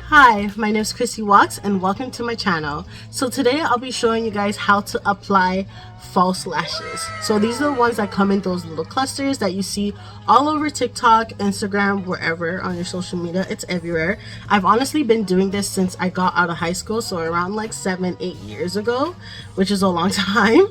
Hi, my name is Chrissy Walks and welcome to my channel. So today I'll be showing you guys how to apply false lashes. So these are the ones that come in those little clusters that you see all over TikTok, Instagram, wherever on your social media. It's everywhere. I've honestly been doing this since I got out of high school, so around like 7-8 years ago, which is a long time.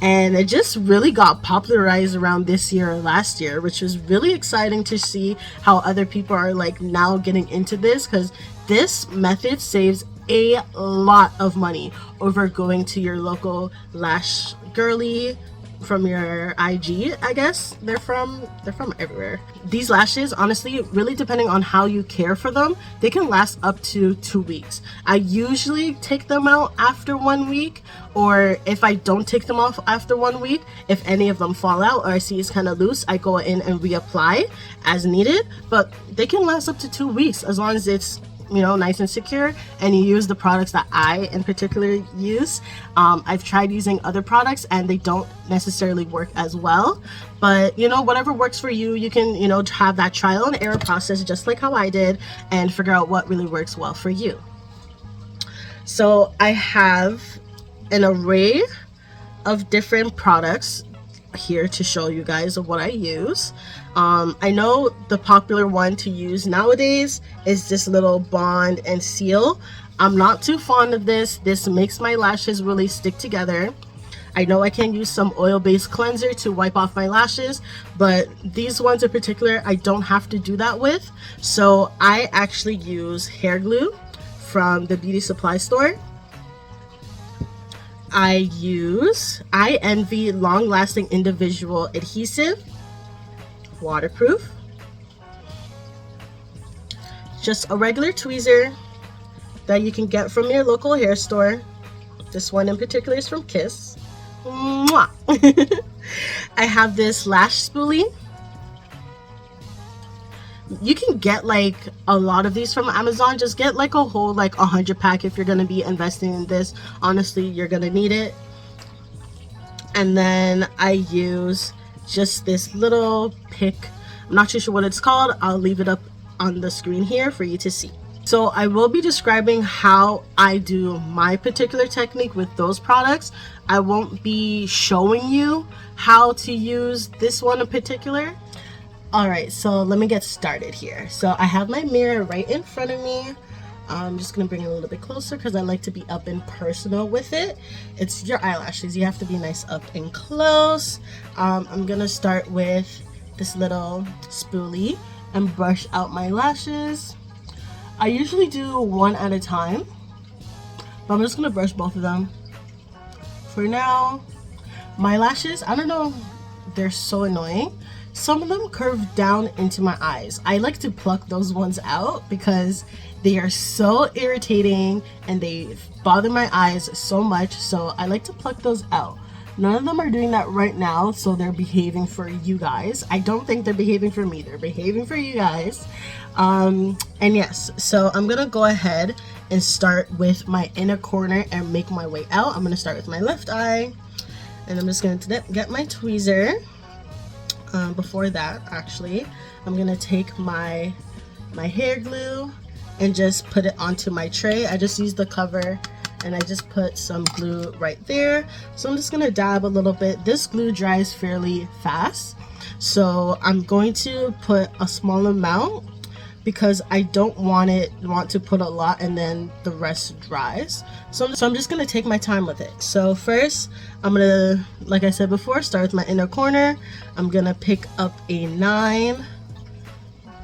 And it just really got popularized around this year or last year, which was really exciting to see how other people are like now getting into this, because this method saves a lot of money over going to your local lash girly from your IG. I guess they're from everywhere. These lashes, honestly, really depending on how you care for them, they can last up to 2 weeks. I usually take them out after 1 week, or if I don't take them off after 1 week, if any of them fall out or I see it's kind of loose, I go in and reapply as needed. But they can last up to 2 weeks as long as it's, you know, nice and secure and you use the products that I in particular use. I've tried using other products and they don't necessarily work as well, but you know, whatever works for you, you can, you know, have that trial and error process just like how I did and figure out what really works well for you. So I have an array of different products here to show you guys of what I use. I know the popular one to use nowadays is this little bond and seal. I'm not too fond of this. This makes my lashes really stick together. I know I can use some oil-based cleanser to wipe off my lashes, but these ones in particular I don't have to do that with. So I actually use hair glue from the beauty supply store. I Envy long-lasting individual adhesive, waterproof, just a regular tweezer that you can get from your local hair store. This one in particular is from Kiss. Mwah! I have this lash spoolie. You can get like a lot of these from Amazon. Just get like a whole like 100 pack if you're gonna be investing in this. Honestly, you're gonna need it. And then I use just this little pick. I'm not too sure what it's called. I'll leave it up on the screen here for you to see. So I will be describing how I do my particular technique with those products. I won't be showing you how to use this one in particular. Alright, so let me get started here. So I have my mirror right in front of me. I'm just going to bring it a little bit closer because I like to be up and personal with it. It's your eyelashes. You have to be nice up and close. I'm going to start with this little spoolie and brush out my lashes. I usually do one at a time, but I'm just going to brush both of them. For now, my lashes, I don't know, they're so annoying. Some of them curve down into my eyes. I like to pluck those ones out because they are so irritating and they bother my eyes so much, so I like to pluck those out. None of them are doing that right now, so they're behaving for you guys. I don't think they're behaving for me, they're behaving for you guys. And yes, so I'm gonna go ahead and start with my inner corner and make my way out. I'm gonna start with my left eye, and I'm just gonna get my tweezer. Before that, actually, I'm gonna take my hair glue and just put it onto my tray. I just used the cover and I just put some glue right there. So I'm just gonna dab a little bit. This glue dries fairly fast, so I'm going to put a small amount because I don't want to put a lot and then the rest dries. So I'm just gonna take my time with it. So first, I'm gonna, like I said before, start with my inner corner. I'm gonna pick up a 9,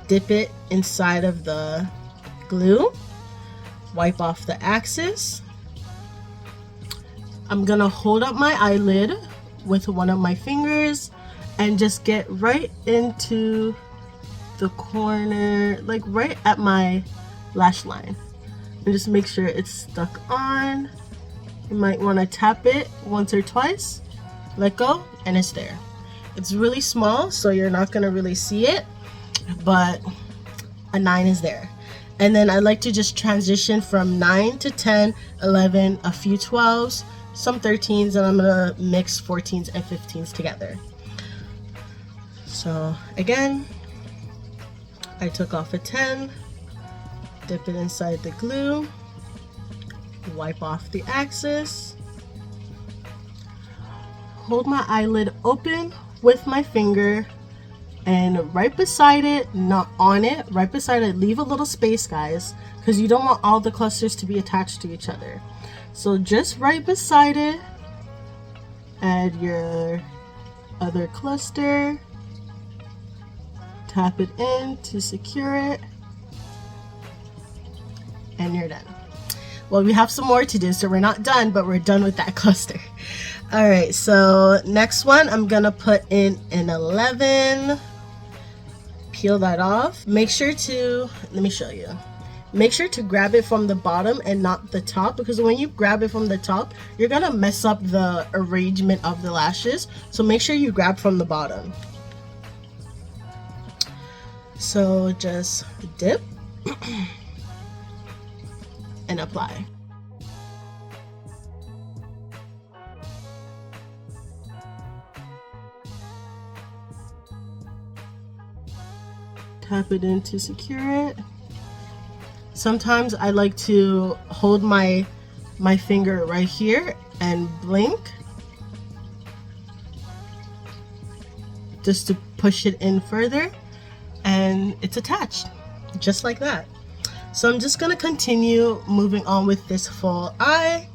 dip it inside of the glue, wipe off the axis. I'm gonna hold up my eyelid with one of my fingers and just get right into the corner, like right at my lash line, and just make sure it's stuck on. You might want to tap it once or twice, let go, and it's there. It's really small, so you're not going to really see it, but a 9 is there. And then I like to just transition from 9 to 10, 11, a few 12s, some 13s, and I'm going to mix 14s and 15s together. So again, I took off a 10, Dip it inside the glue, wipe off the excess, hold my eyelid open with my finger, and right beside it, not on it, right beside it, leave a little space, guys, because you don't want all the clusters to be attached to each other. So just right beside it, add your other cluster, tap it in to secure it, and you're done. Well, we have some more to do, so we're not done, but we're done with that cluster. All right, so next one, I'm gonna put in an 11. Peel that off. Make sure to, let me show you. Make sure to grab it from the bottom and not the top, because when you grab it from the top, you're gonna mess up the arrangement of the lashes. So make sure you grab from the bottom. So just dip and apply. Tap it in to secure it. Sometimes I like to hold my finger right here and blink just to push it in further, and it's attached just like that. So I'm just gonna continue moving on with this full eye.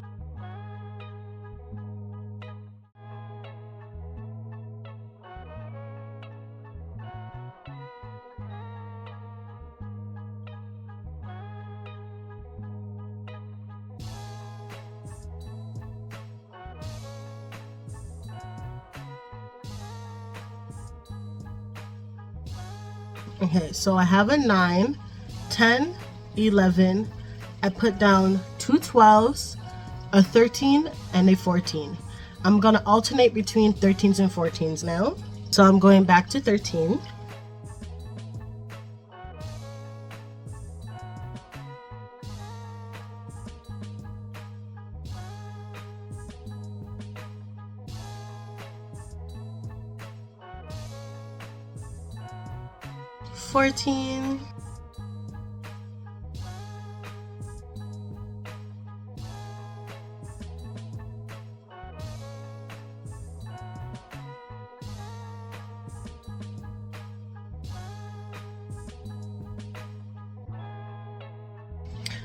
Okay, so I have a 9, 10, 11. I put down 2 12s, a 13, and a 14. I'm gonna alternate between 13s and 14s now. So I'm going back to 13. $14.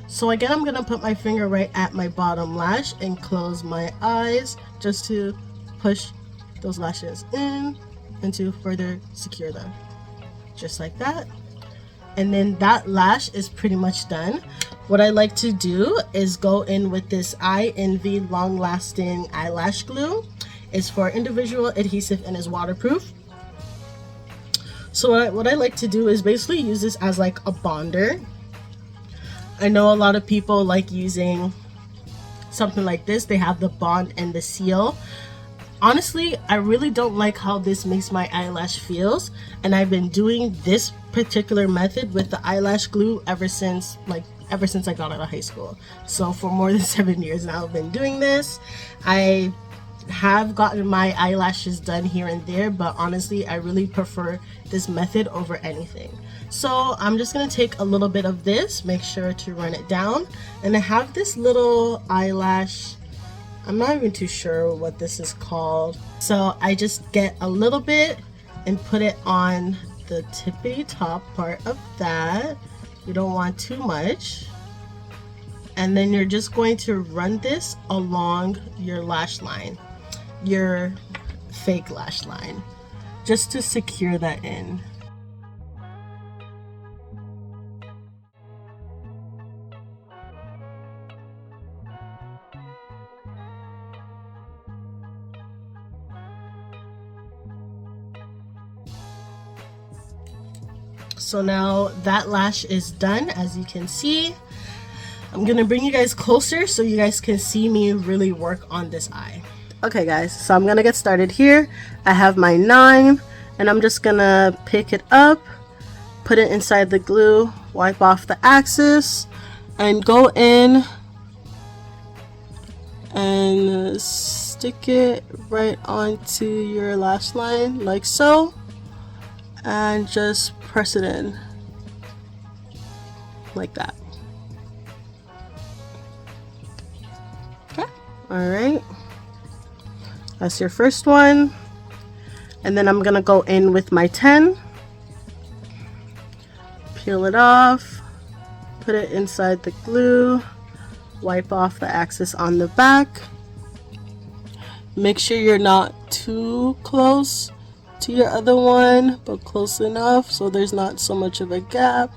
So again, I'm gonna put my finger right at my bottom lash and close my eyes just to push those lashes in and to further secure them. Just like that. And then that lash is pretty much done. What I like to do is go in with this Eye Envy long lasting eyelash glue. It's for individual adhesive and is waterproof. So what I like to do is basically use this as like a bonder. I know a lot of people like using something like this. They have the bond and the seal. Honestly, I really don't like how this makes my eyelash feels, and I've been doing this particular method with the eyelash glue ever since I got out of high school. So for more than 7 years now I've been doing this. I have gotten my eyelashes done here and there, but honestly I really prefer this method over anything. So I'm just gonna take a little bit of this, make sure to run it down, and I have this little eyelash, I'm not even too sure what this is called. So I just get a little bit and put it on the tippy top part of that. You don't want too much. And then you're just going to run this along your lash line, your fake lash line, just to secure that in. So now that lash is done, as you can see. I'm gonna bring you guys closer so you guys can see me really work on this eye. Okay guys, so I'm gonna get started here. I have my 9 and I'm just gonna pick it up, put it inside the glue, wipe off the excess, and go in and stick it right onto your lash line like so, and just press it in like that. All right, that's your first one. And then I'm gonna go in with my 10, peel it off, put it inside the glue, wipe off the excess on the back. Make sure you're not too close to your other one, but close enough so there's not so much of a gap.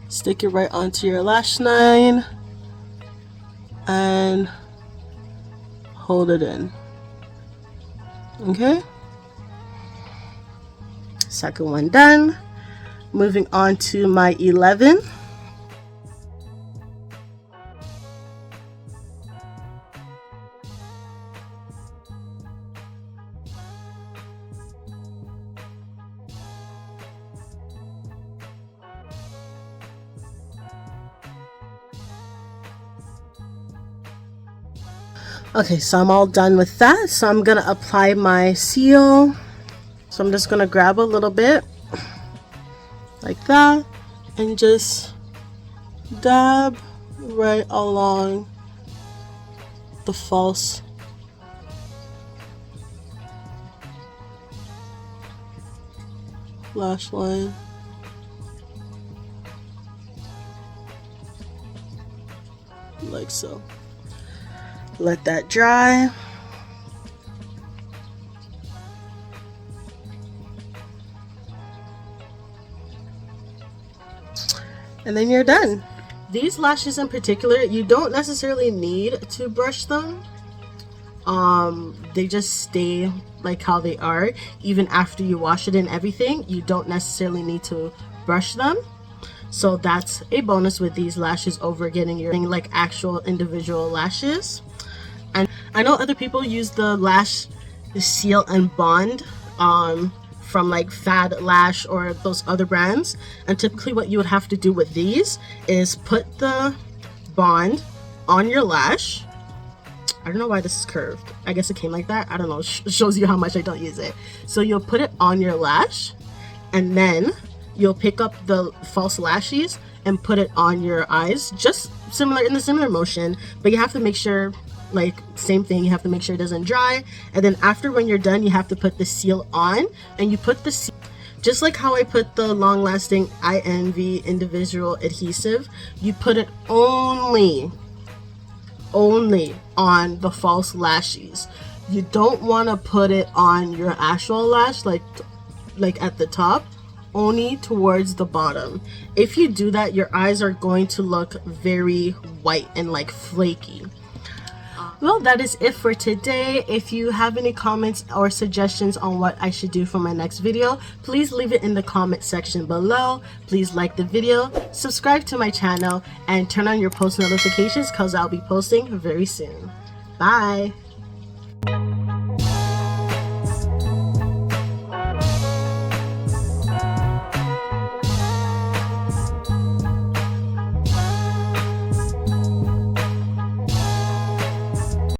Stick it right onto your lash line and hold it in. Okay, second one done. Moving on to my 11. Okay, so I'm all done with that. So I'm gonna apply my seal. So I'm just gonna grab a little bit like that and just dab right along the false lash line. Like so. Let that dry. And then you're done. These lashes in particular, you don't necessarily need to brush them. They just stay like how they are even after you wash it and everything. You don't necessarily need to brush them. So that's a bonus with these lashes over getting your like actual individual lashes. And I know other people use the lash seal and bond from like Fad Lash or those other brands, and typically what you would have to do with these is put the bond on your lash. I don't know why this is curved. I guess it came like that. I don't know. Shows you how much I don't use it. So you'll put it on your lash, and then you'll pick up the false lashes and put it on your eyes, just similar in the similar motion, but you have to make sure, like same thing, you have to make sure it doesn't dry. And then after, when you're done, you have to put the seal on, and you put the seal just like how I put the long lasting INV individual adhesive. You put it only on the false lashes. You don't want to put it on your actual lash like at the top, only towards the bottom. If you do that, your eyes are going to look very white and like flaky. Well, that is it for today. If you have any comments or suggestions on what I should do for my next video, please leave it in the comment section below. Please like the video, subscribe to my channel, and turn on your post notifications because I'll be posting very soon. Bye!